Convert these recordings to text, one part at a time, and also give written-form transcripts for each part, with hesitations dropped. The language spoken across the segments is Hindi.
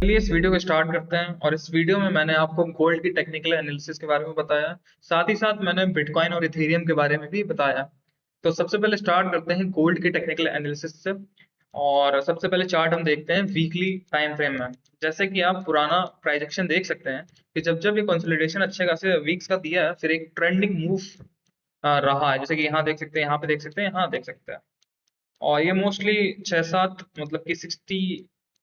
चलिए इस वीडियो को स्टार्ट करते हैं। और इस वीडियो में मैंने आपको गोल्ड की टेक्निकल एनालिसिस के बारे में बताया, साथ ही साथ मैंने बिटकॉइन और इथेरियम के बारे में भी बताया। तो सबसे पहले स्टार्ट करते हैं गोल्ड की टेक्निकल एनालिसिस से। और सबसे पहले चार्ट हम देखते हैं वीकली टाइम फ्रेम में। जैसे कि आप पुराना प्राइस एक्शन देख सकते हैं कि जब जब ये कंसोलिडेशन अच्छे खासे वीक्स का दिया है, फिर एक ट्रेंडिंग मूव रहा है। जैसे कि यहाँ देख सकते हैं, यहाँ पे देख सकते हैं, यहाँ देख सकते हैं। और ये मोस्टली 6-7 मतलब कि 60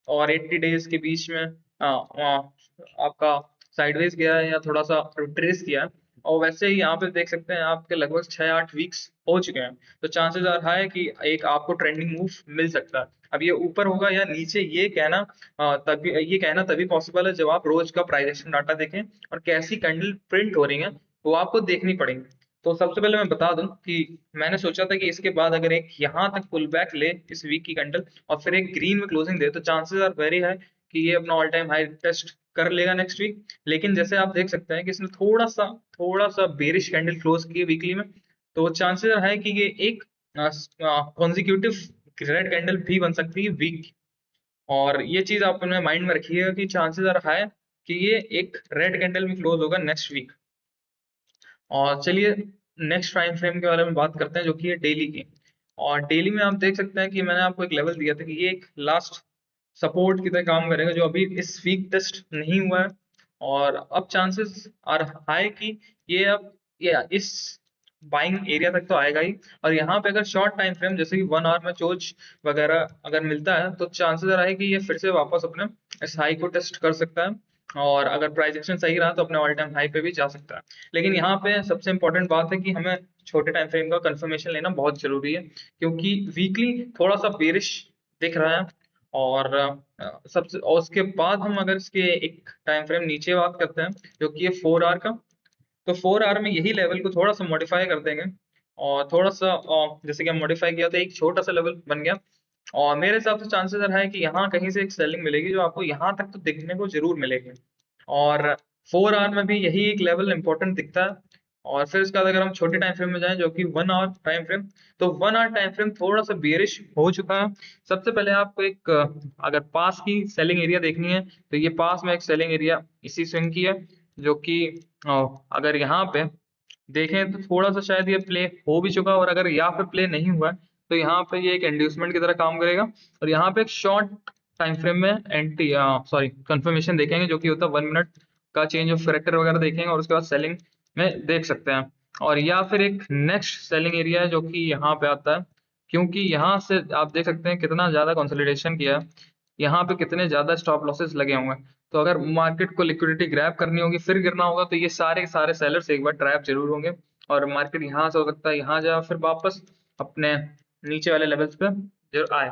और 80 डेज के बीच में आपका साइडवेज गया है या थोड़ा सा ट्रेस किया है। और वैसे ही यहाँ पे देख सकते हैं आपके लगभग 6-8 वीक्स हो चुके हैं। तो चांसेस आ रहा है कि एक आपको ट्रेंडिंग मूव मिल सकता है। अब ये ऊपर होगा या नीचे, ये कहना तभी पॉसिबल है जब आप रोज का प्राइस एक्शन डाटा देखें और कैसी कैंडल प्रिंट हो रही है वो आपको देखनी पड़ेगी। तो सबसे पहले मैं बता दूं कि मैंने सोचा था कि इसके बाद अगर एक यहाँ तक पुल बैक ले इस वीक की कैंडल और फिर एक ग्रीन में क्लोजिंग दे, तो चांसेस आर वेरी हाई कि ये अपना ऑल टाइम हाई टेस्ट कर लेगा नेक्स्ट वीक। लेकिन जैसे आप देख सकते हैं कि इसने थोड़ा सा बेरिश कैंडल क्लोज की वीकली में, तो चांसेस है कि ये एक कॉन्जिक्यूटिव रेड कैंडल भी बन सकती है वीक। और ये चीज आप अपने माइंड में रखिएगा कि चांसेस आर हाई कि ये एक रेड कैंडल में क्लोज होगा नेक्स्ट वीक। और चलिए नेक्स्ट टाइम फ्रेम के बारे में बात करते हैं, जो कि है डेली की। और डेली में आप देख सकते हैं कि मैंने आपको एक लेवल दिया था कि ये एक लास्ट सपोर्ट की तरह काम करेगा, जो अभी इस वीक टेस्ट नहीं हुआ है। और अब चांसेस आर हाई कि ये अब ये इस बाइंग एरिया तक तो आएगा ही। और यहाँ पे अगर शॉर्ट टाइम फ्रेम जैसे कि 1 आवर में चोच वगैरह अगर मिलता है, तो चांसेस रहा है कि ये फिर से वापस अपने इस हाई को टेस्ट कर सकता है। और अगर प्राइस एक्शन सही रहा तो अपने ऑल टाइम हाई पे भी जा सकता है। लेकिन यहाँ पे सबसे इंपॉर्टेंट बात है कि हमें छोटे टाइम फ्रेम का कंफर्मेशन लेना बहुत जरूरी है, क्योंकि वीकली थोड़ा सा बेरिश दिख रहा है। और सबसे और उसके बाद हम अगर इसके एक टाइम फ्रेम नीचे बात करते हैं, जो कि ये 4 आवर का। तो 4 आवर में यही लेवल को थोड़ा सा मॉडिफाई कर देंगे। और थोड़ा सा जैसे कि हम मॉडिफाई किया तो एक छोटा सा लेवल बन गया। और मेरे हिसाब से चांसेस है कि यहाँ कहीं से एक सेलिंग मिलेगी, जो आपको यहाँ तक तो दिखने को जरूर मिलेगी। और 4 आवर में भी यही एक लेवल इंपॉर्टेंट दिखता है। और फिर उसके बाद अगर हम छोटे टाइम फ्रेम में जाएं, जो कि 1 आवर टाइम फ्रेम, तो 1 आवर टाइम फ्रेम थोड़ा सा बेरिश हो चुका है। सबसे पहले आपको एक अगर पास की सेलिंग एरिया देखनी है, तो ये पास में एक सेलिंग एरिया इसी स्विंग की है, जो कि अ, अगर यहाँ पे देखें तो थोड़ा सा शायद ये प्ले हो भी चुका, और अगर या फिर प्ले नहीं हुआ है, तो यहाँ पे ये एक इंड्यूसमेंट की तरह काम करेगा। और यहाँ पे एक शॉर्ट टाइम फ्रेम में एंटी सॉरी कंफर्मेशन देखेंगे, जो कि होता है 1 मिनट का चेंज ऑफ करेक्टर वगैरह देखेंगे, और उसके बाद सेलिंग में देख सकते हैं। और या फिर एक नेक्स्ट सेलिंग एरिया है जो कि यहाँ पे आता है, क्योंकि यहाँ से आप देख सकते हैं कितना ज्यादा कंसोलिडेशन किया है, यहाँ पे कितने ज्यादा स्टॉप लॉसेस लगे हुए हैं। तो अगर मार्केट को लिक्विडिटी ग्रैब करनी होगी फिर गिरना होगा, तो ये सारे सारे सेलर्स एक बार ट्रैप जरूर होंगे। और मार्केट यहाँ से हो सकता है यहाँ जाए, फिर वापस अपने नीचे वाले लेवल्स पे जरूर आए।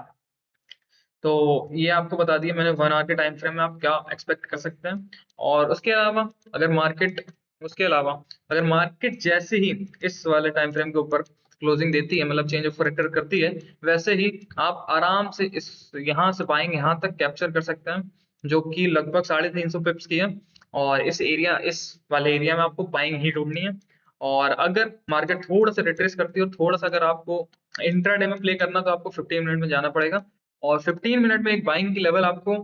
तो ये आपको बता दिया मैंने 1 आवर के टाइम फ्रेम में आप क्या एक्सपेक्ट कर सकते हैं। और अगर मार्केट उसके अलावा अगर मार्केट जैसे ही इस वाले टाइम फ्रेम के ऊपर क्लोजिंग देती है, मतलब चेंज ऑफ करेक्टर करती है, वैसे ही आप आराम से इस यहाँ से बाइंग यहाँ तक कैप्चर कर सकते हैं, जो कि लगभग 350 पिप्स की है। और इस वाले एरिया में आपको बाइंग ही ढूंढनी है। और अगर मार्केट थोड़ा सा रिट्रेस करती है और थोड़ा सा अगर आपको इंट्राडे में प्ले करना, तो आपको 15 मिनट में जाना पड़ेगा। और 15 मिनट में एक बाइंग की लेवल आपको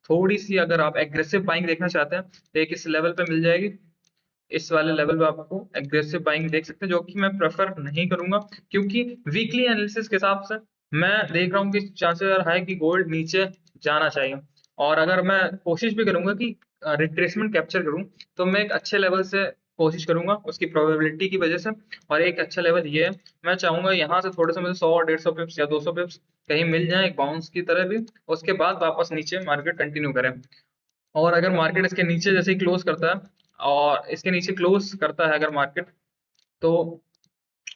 थोड़ी सी अगर आप एग्रेसिव बाइंग देखना चाहते हैं, तो एक इस लेवल पे मिल जाएगी। इस वाले लेवल पे आपको एग्रेसिव बाइंग देख सकते हैं, जो कि मैं प्रेफर नहीं करूंगा, क्योंकि वीकली एनालिसिस के हिसाब से मैं देख रहा हूँ कि चांसेस है कि गोल्ड नीचे जाना चाहिए। और अगर मैं कोशिश भी करूंगा कि रिट्रेसमेंट कैप्चर करूं, तो मैं एक अच्छे लेवल से कोशिश करूंगा उसकी प्रोबेबिलिटी की वजह से। और एक अच्छा लेवल ये है, मैं चाहूंगा यहाँ से थोड़े से मुझे 100-150 पिप्स या 200 पिप्स कहीं मिल जाए एक बाउंस की तरह भी, उसके बाद वापस नीचे मार्केट कंटिन्यू करें। और अगर मार्केट इसके नीचे जैसे ही क्लोज करता है, और इसके नीचे क्लोज करता है अगर मार्केट, तो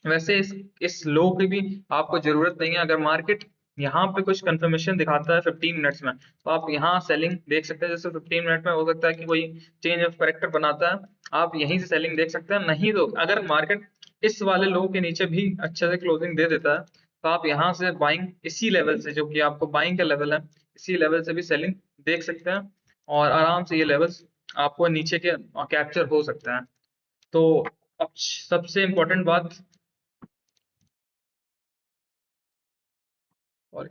वैसे इस लो की भी आपको जरूरत नहीं है। अगर मार्केट यहाँ पे कुछ कंफर्मेशन दिखाता है 15 मिनट्स में, तो आप यहाँ सेलिंग देख सकते हैं। जैसे 15 मिनट में हो सकता है कि कोई चेंज ऑफ करेक्टर बनाता है, आप यहीं से सेलिंग देख सकते हैं। नहीं तो अगर मार्केट इस वाले लो के नीचे भी अच्छे से क्लोजिंग दे देता है, तो आप यहाँ से बाइंग इसी लेवल से, जो कि आपको बाइंग का लेवल है, इसी लेवल से भी सेलिंग देख सकते हैं। और आराम से ये लेवल्स आपको नीचे के कैप्चर हो सकता है। तो अब सबसे इम्पोर्टेंट बात, और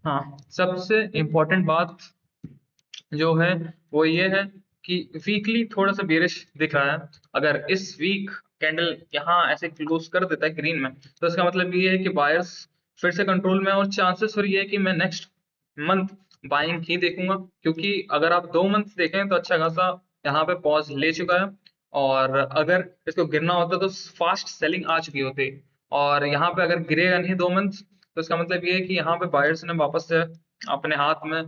हाँ, सबसे इम्पोर्टेंट बात जो है वो ये है कि वीकली थोड़ा सा बेरिश दिख रहा है। अगर इस वीक कैंडल यहाँ ऐसे क्लोज कर देता है ग्रीन में, तो इसका मतलब ये है कि बायर्स फिर से कंट्रोल में है, और चांसेस फिर ये है कि मैं नेक्स्ट मंथ बाइंग ही देखूंगा, क्योंकि अगर आप 2 मंथ देखें तो अच्छा खासा यहाँ पे पॉज ले चुका है। और अगर इसको गिरना होता तो फास्ट सेलिंग आ चुकी होती, और यहाँ पे अगर गिरेगा नहीं 2 मंथ, तो इसका मतलब ये है कि यहाँ पे बायर्स ने वापस से अपने हाथ में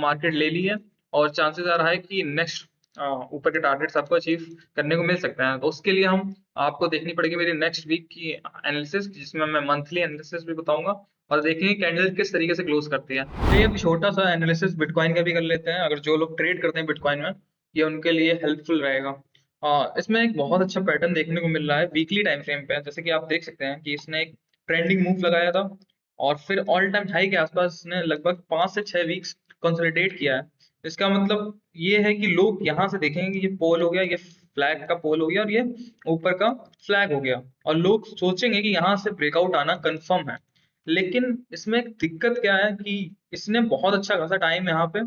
मार्केट ले ली है, और चांसेस आ रहा है कि नेक्स्ट ऊपर के टारगेट्स आपको अचीव करने को मिल सकते हैं। तो उसके लिए हम आपको देखनी पड़ेगी मेरी नेक्स्ट वीक की एनालिसिस, जिसमें मैं मंथली एनालिसिस भी बताऊंगा, और देखेंगे कैंडल किस तरीके से क्लोज करती है। तो ये एक छोटा सा एनालिसिस बिटकॉइन का भी कर लेते हैं, अगर जो लोग ट्रेड करते हैं बिटकॉइन में, ये उनके लिए हेल्पफुल रहेगा। इसमें एक बहुत अच्छा पैटर्न देखने को मिल रहा है वीकली टाइम फ्रेम पे, जैसे कि आप देख सकते हैं कि इसने एक ट्रेंडिंग मूव लगाया था, और फिर ऑल टाइम हाई के आसपास इसने लगभग 5 से 6 वीक्स कंसोलिडेट किया है। इसका मतलब ये है कि लोग यहाँ से देखेंगे कि ये पोल हो गया, ये फ्लैग का पोल हो गया, और ये ऊपर का फ्लैग हो गया, और लोग सोचेंगे कि यहाँ से ब्रेकआउट आना कंफर्म है। लेकिन इसमें एक दिक्कत क्या है कि इसने बहुत अच्छा खासा टाइम यहाँ पे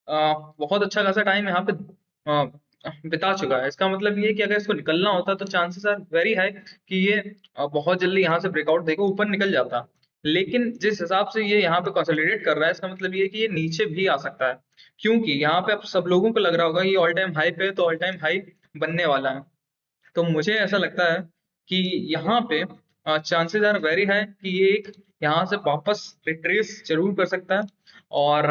बहुत अच्छा खासा टाइम यहाँ पे बिता चुका है। इसका मतलब ये है कि अगर इसको निकलना होता तो चांसेस आर वेरी हाई कि ये बहुत जल्दी यहाँ से ब्रेकआउट देकर ऊपर निकल जाता। लेकिन जिस हिसाब से ये यहाँ पे कंसोलिडेट कर रहा है, इसका मतलब ये है कि ये नीचे भी आ सकता है, क्योंकि यहाँ पे अब सब लोगों को लग रहा होगा ये ऑल टाइम हाई पे है, तो ऑल टाइम हाई बनने वाला है। तो मुझे ऐसा लगता है कि यहाँ पे चांसेस आर वेरी हाई कि ये एक यहाँ से वापस रिट्रेस जरूर कर सकता है। और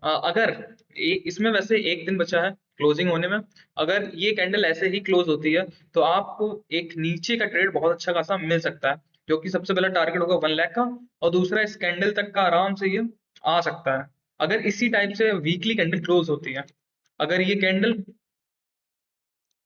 अगर इसमें वैसे एक दिन बचा है क्लोजिंग होने में, अगर ये कैंडल ऐसे ही क्लोज होती है तो आपको एक नीचे का ट्रेड बहुत अच्छा खासा मिल सकता है, जो कि सबसे पहला टारगेट होगा 1 लाख का, और दूसरा इस कैंडल तक का आराम से ये आ सकता है, अगर इसी टाइप से वीकली कैंडल क्लोज होती है। अगर ये कैंडल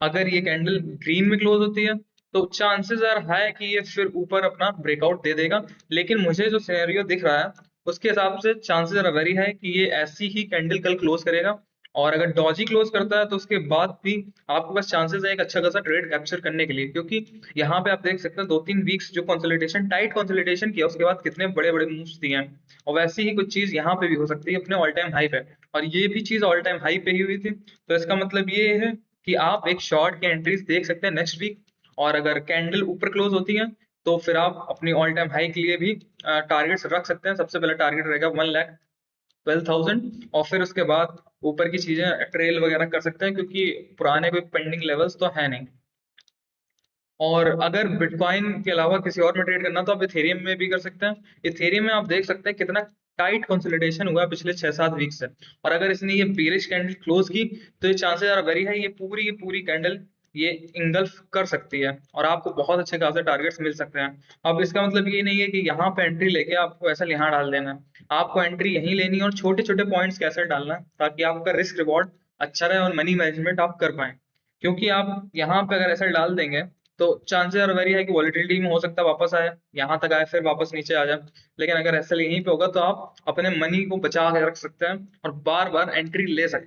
अगर ये कैंडल ग्रीन में क्लोज होती है, तो चांसेस आर हाई कि ये फिर ऊपर अपना ब्रेकआउट दे देगा। लेकिन मुझे जो सिनेरियो दिख रहा है उसके हिसाब से चांसेस आर वेरी हाई कि ये ऐसी ही कैंडल कल क्लोज करेगा, और अगर डॉजी क्लोज करता है तो उसके बाद भी आपके पास चांसेस है एक अच्छा खासा ट्रेड कैप्चर करने के लिए, क्योंकि यहाँ पे आप देख सकते हैं 2-3 वीक्स जो कंसोलिडेशन टाइट कंसोलिडेशन किया, उसके बाद कितने बड़े बड़े मूव्स दिए हैं। और वैसी ही कुछ चीज यहाँ पे भी हो सकती है अपने ऑल टाइम हाई पे, और ये भी चीज ऑल टाइम हाई पे ही हुई थी। तो इसका मतलब ये है कि आप एक शॉर्ट की एंट्रीज देख सकते हैं नेक्स्ट वीक, और अगर कैंडल ऊपर क्लोज होती है तो फिर आप अपनी ऑल टाइम हाई के लिए भी टारगेट्स रख सकते हैं। सबसे पहला टारगेट रहेगा 1,12,000, और फिर उसके बाद ऊपर की चीजें ट्रेल वगैरह कर सकते हैं, क्योंकि पुराने कोई पेंडिंग लेवल्स तो है नहीं। और अगर बिटकॉइन के अलावा किसी और में ट्रेड करना तो आप इथेरियम में भी कर सकते हैं। इथेरियम में आप देख सकते हैं कितना टाइट कंसोलिडेशन हुआ है पिछले 6-7 वीक से, और अगर इसने ये बेरिश कैंडल क्लोज की तो ये चांसेस आर वेरी हाई ये पूरी की पूरी कैंडल ये इंगल्फ कर सकती है, और आपको बहुत अच्छे खासे टारगेट्स मिल सकते हैं। अब इसका मतलब ये नहीं है कि यहाँ पे एंट्री लेके आपको ऐसा यहाँ डाल देना है, आपको एंट्री यहीं लेनी है और छोटे छोटे पॉइंट्स कैसे डालना है, ताकि आपका रिस्क रिवॉर्ड अच्छा रहे और मनी मैनेजमेंट आप कर पाए। क्योंकि आप यहाँ पे अगर ऐसा डाल देंगे तो चांसेस आर वेरी है कि वॉलिटिलिटी में हो सकता है वापस आए, यहाँ तक आए फिर वापस नीचे आ जाए। लेकिन अगर ऐसा यहीं पे होगा तो आप अपने मनी को बचा के रख सकते हैं और बार बार एंट्री ले सकते हैं।